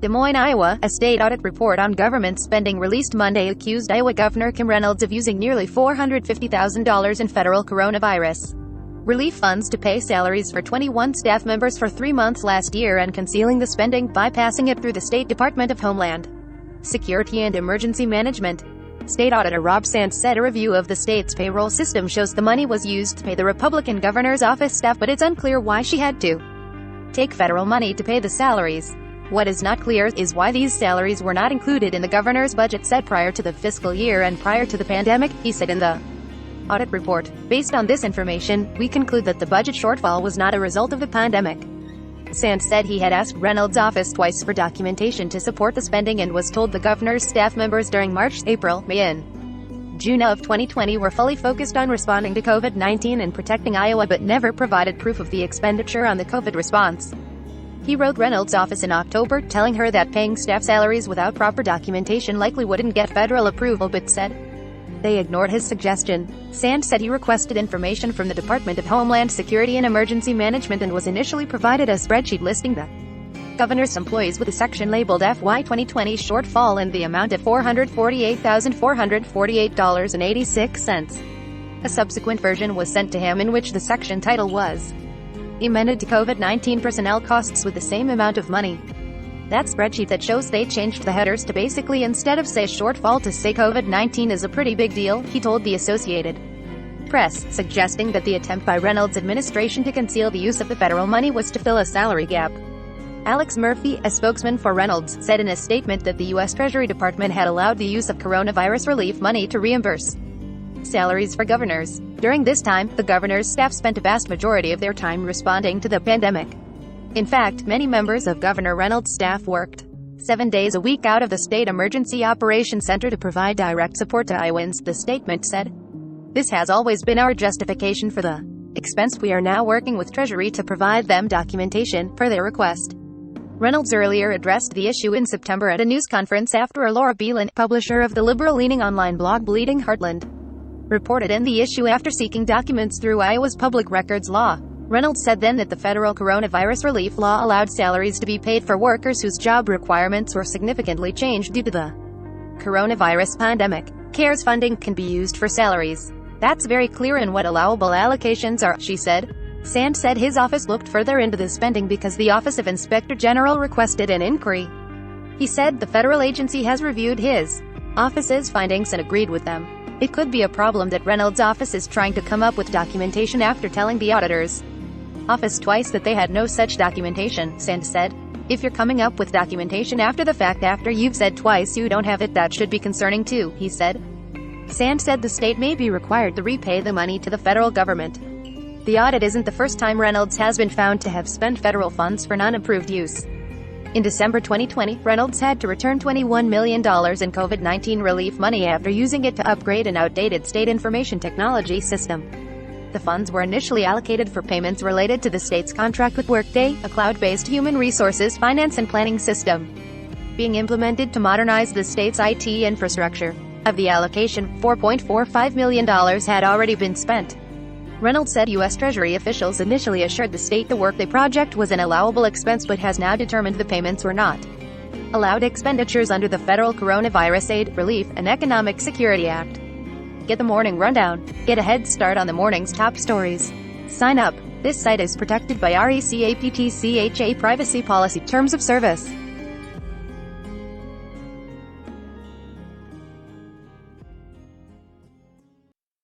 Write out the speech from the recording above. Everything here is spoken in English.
Des Moines, Iowa, a state audit report on government spending released Monday accused Iowa Governor Kim Reynolds of using nearly $450,000 in federal coronavirus relief funds to pay salaries for 21 staff members for 3 months last year and concealing the spending, bypassing it through the State Department of Homeland Security and Emergency Management. State Auditor Rob Sands said a review of the state's payroll system shows the money was used to pay the Republican governor's office staff, but it's unclear why she had to take federal money to pay the salaries. What is not clear is why these salaries were not included in the governor's budget set prior to the fiscal year and prior to the pandemic, he said in the audit report. Based on this information, we conclude that the budget shortfall was not a result of the pandemic. Sands said he had asked Reynolds' office twice for documentation to support the spending and was told the governor's staff members during March, April, May and June of 2020 were fully focused on responding to COVID-19 and protecting Iowa but never provided proof of the expenditure on the COVID response. He wrote Reynolds' office in October, telling her that paying staff salaries without proper documentation likely wouldn't get federal approval, but said they ignored his suggestion. Sands said he requested information from the Department of Homeland Security and Emergency Management and was initially provided a spreadsheet listing the governor's employees with a section labeled FY 2020 shortfall in the amount of $448,448.86. A subsequent version was sent to him in which the section title was amended to COVID-19 personnel costs with the same amount of money. That spreadsheet that shows they changed the headers to basically instead of say shortfall to say COVID-19 is a pretty big deal, he told the Associated Press, suggesting that the attempt by Reynolds' administration to conceal the use of the federal money was to fill a salary gap. Alex Murphy, a spokesman for Reynolds, said in a statement that the U.S. Treasury Department had allowed the use of coronavirus relief money to reimburse salaries for governors. During this time, the governor's staff spent a vast majority of their time responding to the pandemic. In fact, many members of Governor Reynolds' staff worked 7 days a week out of the State Emergency Operations Center to provide direct support to Iowans, the statement said. This has always been our justification for the expense. We are now working with Treasury to provide them documentation, per their request. Reynolds earlier addressed the issue in September at a news conference after Laura Beelan, publisher of the liberal-leaning online blog Bleeding Heartland, reported in the issue after seeking documents through Iowa's public records law. Reynolds said then that the federal coronavirus relief law allowed salaries to be paid for workers whose job requirements were significantly changed due to the coronavirus pandemic. CARES funding can be used for salaries. That's very clear in what allowable allocations are, she said. Sands said his office looked further into the spending because the Office of Inspector General requested an inquiry. He said the federal agency has reviewed his office's findings and agreed with them. It could be a problem that Reynolds' office is trying to come up with documentation after telling the auditor's office twice that they had no such documentation, Sands said. If you're coming up with documentation after the fact after you've said twice you don't have it, that should be concerning too, he said. Sands said the state may be required to repay the money to the federal government. The audit isn't the first time Reynolds has been found to have spent federal funds for non-approved use. In December 2020, Reynolds had to return $21 million in COVID-19 relief money after using it to upgrade an outdated state information technology system. The funds were initially allocated for payments related to the state's contract with Workday, a cloud-based human resources finance and planning system being implemented to modernize the state's IT infrastructure. Of the allocation, $4.45 million had already been spent. Reynolds said U.S. Treasury officials initially assured the state the Workday project was an allowable expense but has now determined the payments were not allowed expenditures under the Federal Coronavirus Aid, Relief, and Economic Security Act. Get the morning rundown. Get a head start on the morning's top stories. Sign up. This site is protected by RECAPTCHA privacy policy terms of service.